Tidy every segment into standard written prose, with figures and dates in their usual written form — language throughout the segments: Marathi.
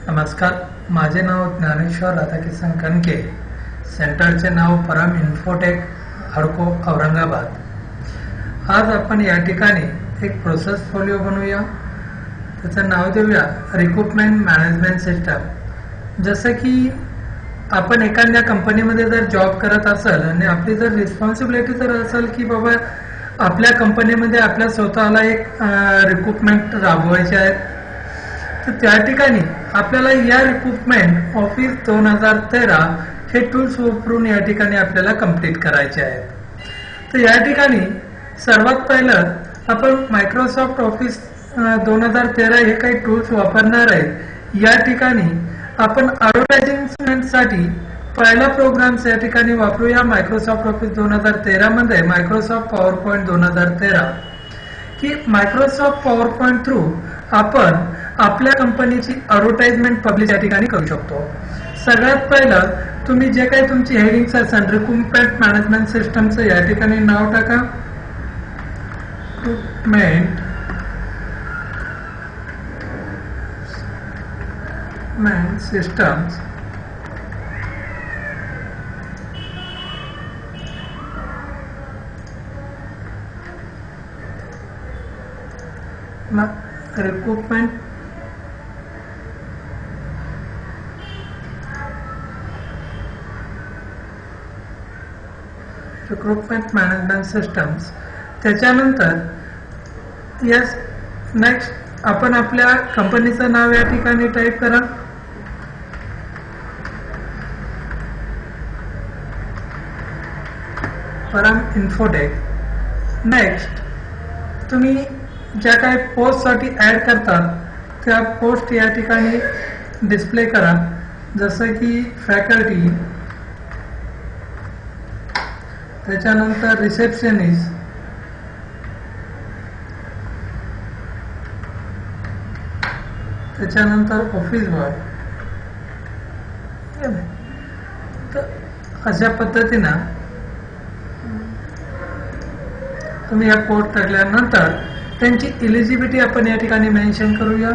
नमस्कार, माझे नाव ज्ञानेश्वर राधाकिशन कणके, सेंटरचे नाव परम इन्फोटेक, हडको, औरंगाबाद। आज आपण या ठिकाणी एक प्रोसेस फोलिओ बनवूया। त्याचं नाव देऊया रिक्रुटमेंट मॅनेजमेंट सिस्टम। जसं की आपण एखाद्या कंपनीमध्ये जर जॉब करत असेल आणि आपली जर रिस्पॉन्सिबिलिटी जर असेल की बाबा आपल्या कंपनीमध्ये आपल्या स्वतःला एक रिक्रुटमेंट राबवायचे आहेत, तर त्या ठिकाणी आपल्याला या रिक्रुटमेंट ऑफिस 2013 हे टूल्स वापरून या ठिकाणी आपल्याला कंप्लीट करायचे आहेत। तर या ठिकाणी सर्वात पहिलं आपण मायक्रोसॉफ्ट ऑफिस 2013 हे काही टूल्स वापरणार आहे। या ठिकाणी आपण ॲडव्हर्टायझिंगसाठी पहिला प्रोग्राम्स या ठिकाणी वापरूया मायक्रोसॉफ्ट ऑफिस 2013 मध्ये मायक्रोसॉफ्ट पॉवर पॉइंट 2013 की मायक्रोसॉफ्ट पॉवर पॉइंट थ्रू आपण आपल्या कंपनीची ॲडव्हर्टाइजमेंट पब्लिश या ठिकाणी करू शकतो। सगळ्यात पहिलं तुम्ही जे काही तुमची हेडिंग्स असेल रिक्रुटमेंट मॅनेजमेंट सिस्टमचं या ठिकाणी नाव टाका, recruitment systems. Recruitment management systems. त्याच्यानंतर यस नेक्स्ट आपण आपल्या कंपनीचं नाव या ठिकाणी टाईप करा, परम इन्फोटेक। नेक्स्ट तुम्ही ज्या काही पोस्टसाठी ॲड करतात त्या पोस्ट या ठिकाणी डिस्प्ले करा, जसं की फॅकल्टी, त्याच्यानंतर रिसेप्शनिस्ट, त्याच्यानंतर ऑफिस बॉय। तर अशा पद्धतीनं तुम्ही या पोस्ट टाकल्यानंतर त्यांची एलिजिबिलिटी आपण या ठिकाणी मेन्शन करूया।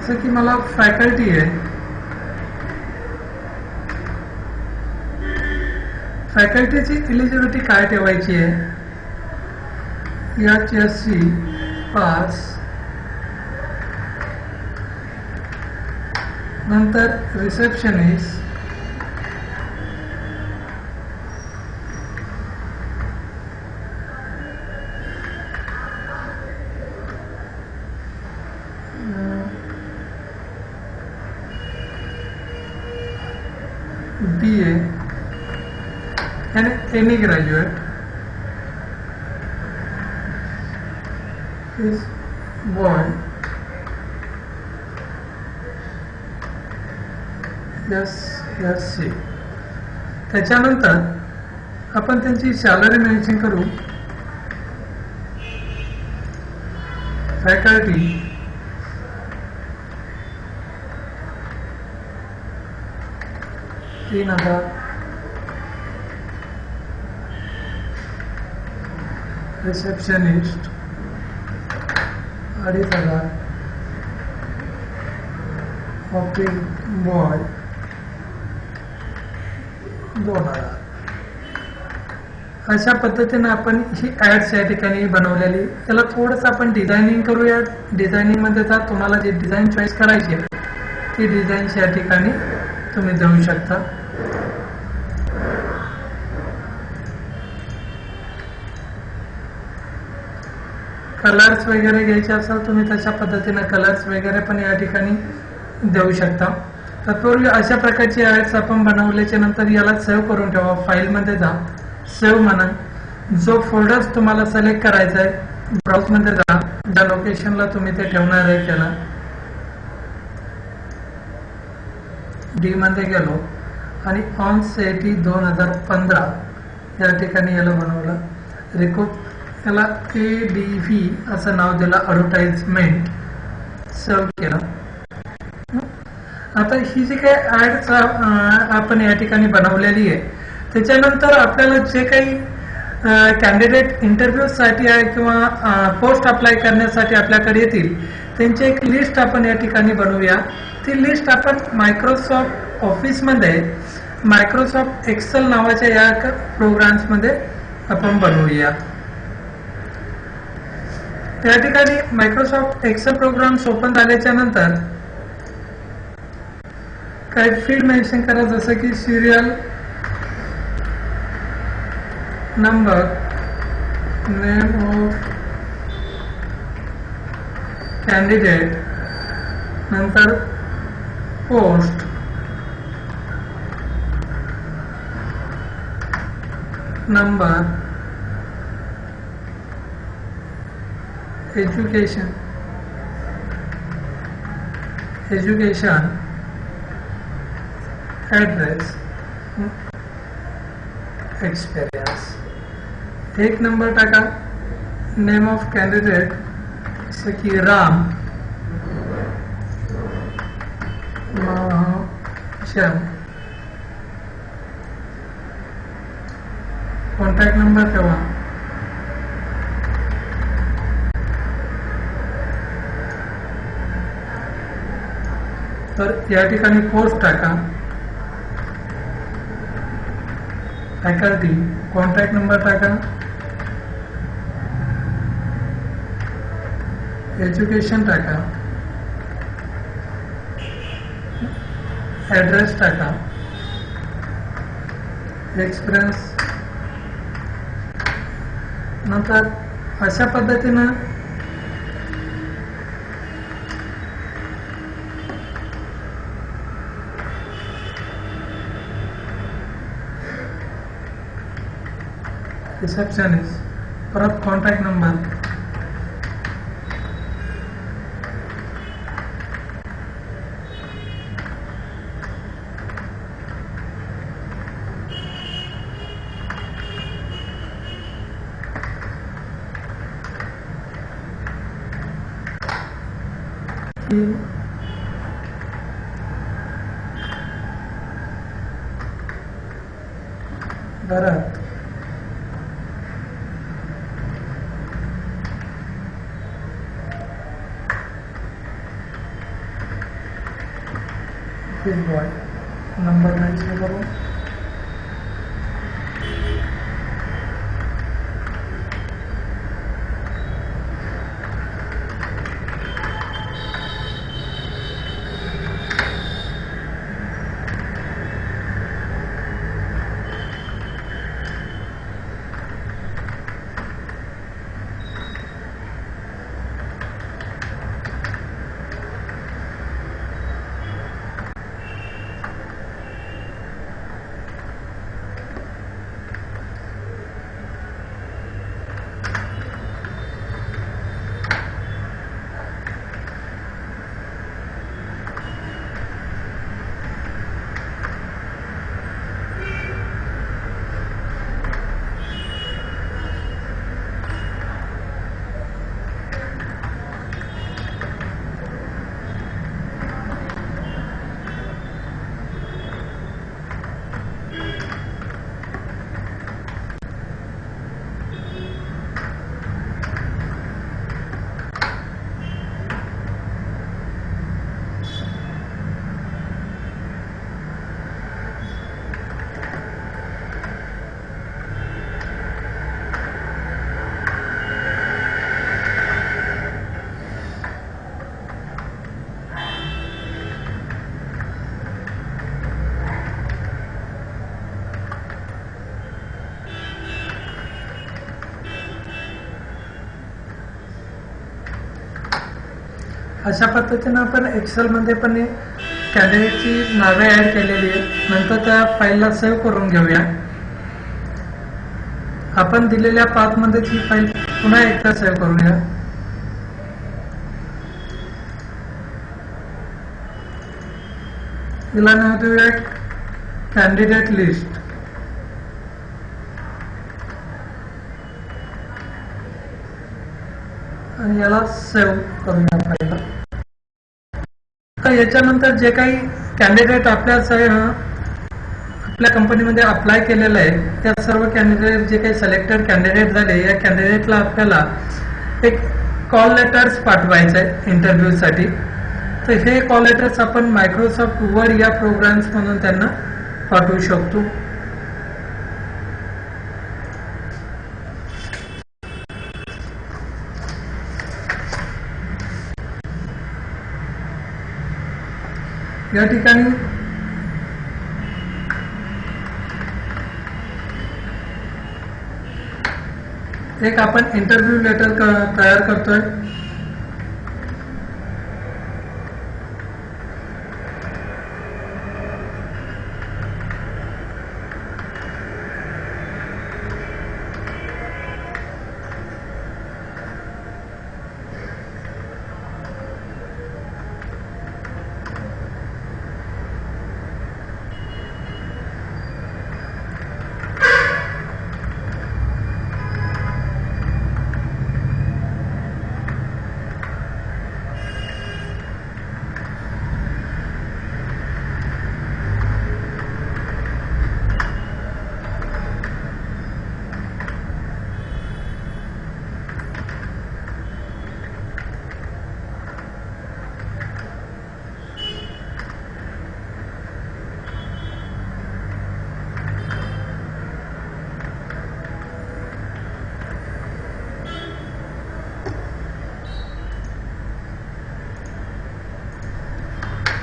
जसं की मला फॅकल्टी आहे, फॅकल्टीची एलिजिबिलिटी काय ठेवायची आहे, HSC पास, नंतर receptionist, BA and any graduate is boy, SSC। त्याच्यानंतर आपण त्यांची सॅलरी मेन्शन करू, फॅकल्टी 3000, रिसेप्शनिस्ट 2500, ऑफिस बॉय 2000। अशा पद्धतीने आपण ही ॲड्स या ठिकाणी बनवलेली। त्याला थोडंसं आपण डिझायनिंग करूया। डिझायनिंगमध्ये जर तुम्हाला जी डिझाईन चॉईस करायची आहे ती डिझाईन्स या ठिकाणी तुम्ही देऊ शकता। कलर्स वगैरे घ्यायचे असेल तुम्ही तशा पद्धतीने कलर्स वगैरे पण या ठिकाणी देऊ शकता। तत्पूर्वी अशा प्रकारची ॲड्स आपण बनवल्याच्या नंतर याला सेव्ह करून ठेवा। फाईलमध्ये जा, सेव्ह म्हणा, जो फोल्डर्स तुम्हाला सिलेक्ट करायचा आहे ब्राउजमध्ये जा, ज्या लोकेशनला तुम्ही ते ठेवणार आहे त्याला डी मध्ये गेलो आणि ऑन सेटी 2015 या ठिकाणी याला बनवलं। याला ADV असं नाव दिलं, ॲडव्हर्टाइजमेंट, सेव्ह केलं। आता ही जी काही ऍड आपण या ठिकाणी बनवलेली आहे त्याच्यानंतर आपल्याला जे काही कॅन्डिडेट इंटरव्ह्यूसाठी आहे किंवा पोस्ट अप्लाय करण्यासाठी आपल्याकडे येतील त्यांची एक लिस्ट आपण या ठिकाणी बनवूया. ती लिस्ट आपण मायक्रोसॉफ्ट ऑफिसमध्ये मायक्रोसॉफ्ट एक्सेल नावाच्या या प्रोग्राम्स मध्ये आपण बनवूया. त्या ठिकाणी मायक्रोसॉफ्ट एक्सेल प्रोग्राम्स ओपन झाल्याच्या नंतर काही फील्ड मेन्शन करा, जसं की serial number, name of candidate, नंतर post, number, education, address, experience. एक नंबर टाका. नेम ऑफ कॅन्डिडेट जसं की राम महाजन. कॉन्टॅक्ट नंबर ठेवा. तर या ठिकाणी पोस्ट टाका, फॅकल्टी, कॉन्टॅक्ट नंबर टाका, एज्युकेशन टाका, ॲड्रेस टाका, एक्सपिरियन्स. नंतर अशा पद्धतीनं रिसेप्शनिस्ट, परत कॉन्टॅक्ट नंबर, घरात बॉय नंबर मेन्शन करू. अशा पद्धतीने आपण एक्सेल मध्ये पण कॅन्डिडेटची नावे ऍड केलेली आहेत. नंतर त्या फाईलला सेव्ह करून घेऊया. आपण दिलेल्या पाथ मध्ये ही फाईल पुन्हा एकदा सेव्ह करूया. तिला नाव देऊया कॅन्डिडेट लिस्ट. आणि याला सेव्ह करूया फाईलला. याच्यानंतर जे काही कॅन्डिडेट आपल्या आपल्या कंपनीमध्ये अप्लाय केलेलं आहे त्या सर्व कॅन्डिडेट जे काही सिलेक्टेड कॅन्डिडेट झाले या कॅन्डिडेटला आपल्याला एक कॉल लेटर्स पाठवायचं आहे इंटरव्ह्यूसाठी. तर हे कॉल लेटर्स आपण मायक्रोसॉफ्ट वर्ड या प्रोग्राम्स मधून त्यांना पाठवू शकतो. या ठिकाणी एक आपण इंटरव्ह्यू लेटर तयार करतोय.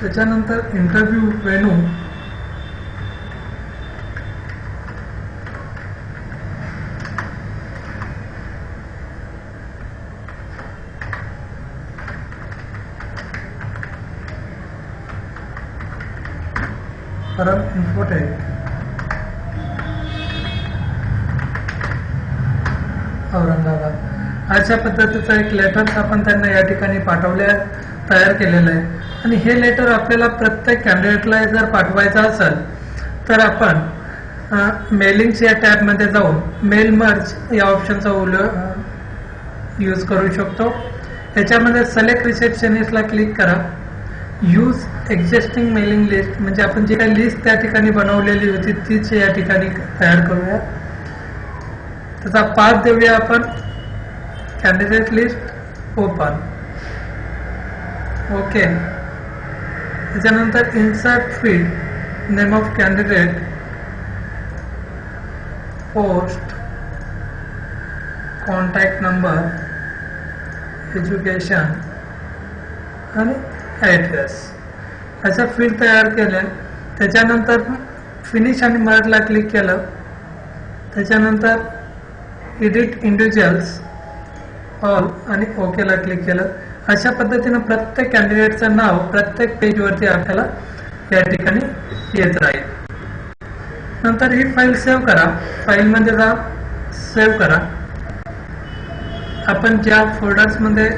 त्याच्यानंतर इंटरव्ह्यू वेन्यू परम इन्फोटेक औरंगाबाद अशा पद्धतीचा एक लेटर आपण त्यांना या ठिकाणी तयार केलेलं आहे. आणि हे लेटर आपल्याला प्रत्येक कॅन्डिडेटला जर पाठवायचं असेल तर आपण मेलिंगच्या टॅब मध्ये जाऊन मेल मर्ज या ऑप्शनचा यूज करू शकतो. त्याच्यामध्ये सिलेक्ट रिसेप्शनिस्टला क्लिक करा. यूज एक्झिस्टिंग मेलिंग लिस्ट म्हणजे आपण जी काही लिस्ट त्या ठिकाणी बनवलेली होती तीच या ठिकाणी तयार करूया. त्याचा पाथ देऊया आपण कॅन्डिडेट लिस्ट ओपन. ओके. त्याच्यानंतर insert field name of candidate post contact number education आणि ऍड्रेस अशा फील्ड तयार केल्या. त्याच्यानंतर फिनिश आणि मर्जला क्लिक केलं. त्याच्यानंतर एडिट इंडिव्हिज्युअल्स ऑल आणि ओकेला क्लिक केलं. अशा पद्धतीने प्रत्येक कॅन्डिडेटचं नाव प्रत्येक पेजवरती आपल्याला या ठिकाणी येत राहील. नंतर ही फाईल सेव्ह करा. फाईलमध्ये जा, सेव्ह करा. आपण ज्या फोल्डर्समध्ये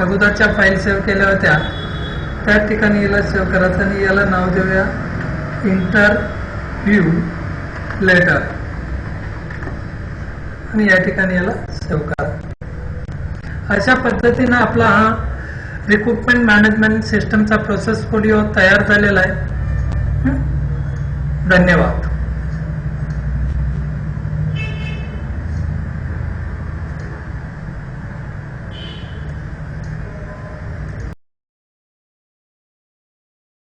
अगोदरच्या फाईल सेव्ह केल्या होत्या त्या ठिकाणी याला सेव्ह करायचं आणि याला नाव देऊया इंटरव्ह्यू लेटर आणि या ठिकाणी याला सेव्ह करा. अशा पद्धतीने आपला हा रिक्रुटमेंट मॅनेजमेंट सिस्टमचा प्रोसेस पोर्टफोलिओ तयार झालेला आहे. धन्यवाद.